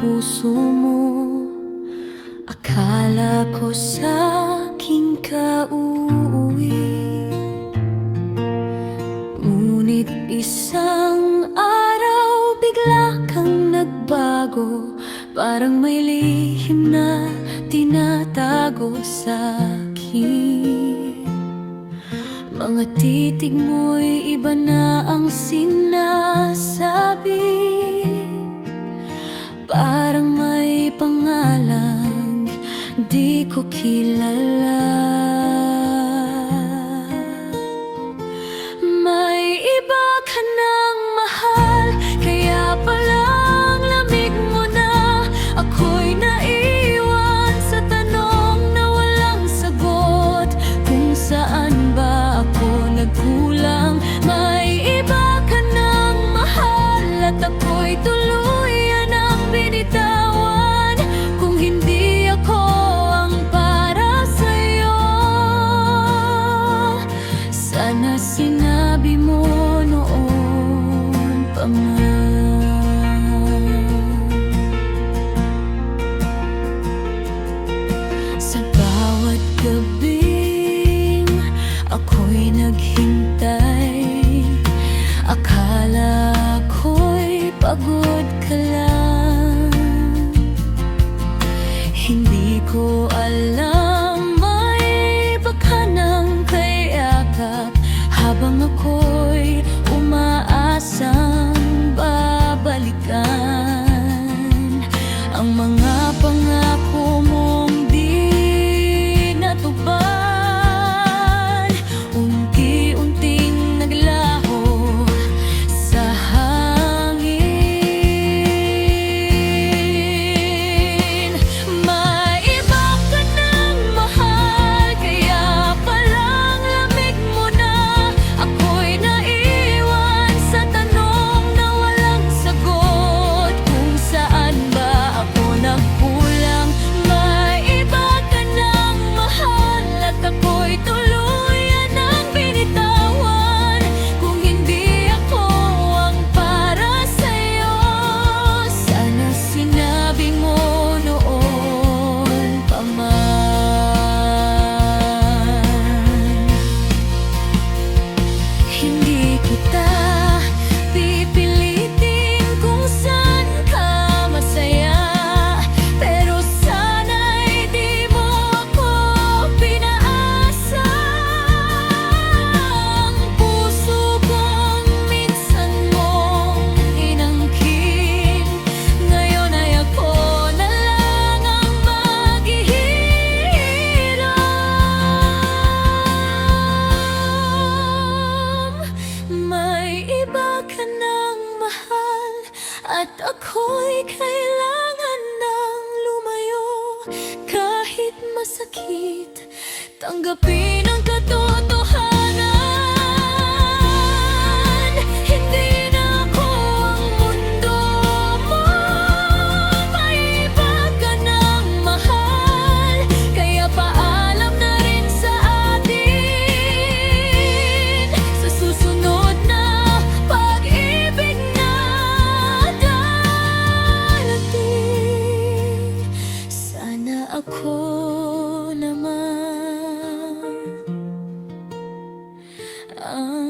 puso mo. Akala ko sa'kin ka uuwi, ngunit isang araw bigla kang nagbago. Parang may lihim na tinatago sa'kin. Mga titig mo'y iba na ang sinasabi, parang may pangalang di ko kilala. May iba ka ng mahal, kaya palang lamig mo na. Ako'y naiwan sa tanong na walang sagot, kung saan ba ako nagkulang. May iba ka ng mahal at ako'y tuluyan ang binitawan, kung hindi ako ang para sa'yo. Sana sinabi mo noon pa man. Sa bawat gabing ako'y naghintay, akala ko'y pagod ka lang. Hindi ko alam may baka nang kayakap, habang ako'y umaasang babalikan ang mga pangako mong di natupad. Unti-unting naglaho sa hangin. May iba ka ng mahal, kaya palang lamig mo na. Ako'y naiwan sa tanong na walang sagot, kung saan ba ako nagkulang. May iba ka ng mahal at ako'y tuluyan ang binitawan, kung hindi ako ang para sa'yo. Sana sinabi mo noon pa man. Hindi kita pipilitin kung saan ka masaya, pero sana'y di mo ako pinaasa. Ang puso kong minsan mong inangkin, ngayon ay ako na lang ang maghihiram. May iba ka ng mahal at ako'y kailangan ng lumayo. Kahit masakit, tanggapin ang katotohanan. Hindi na ako ang mundo mo. May iba ka ng mahal, kaya paalam na rin sa atin. Sa susunod na pag-ibig na darating, sana ako naman ang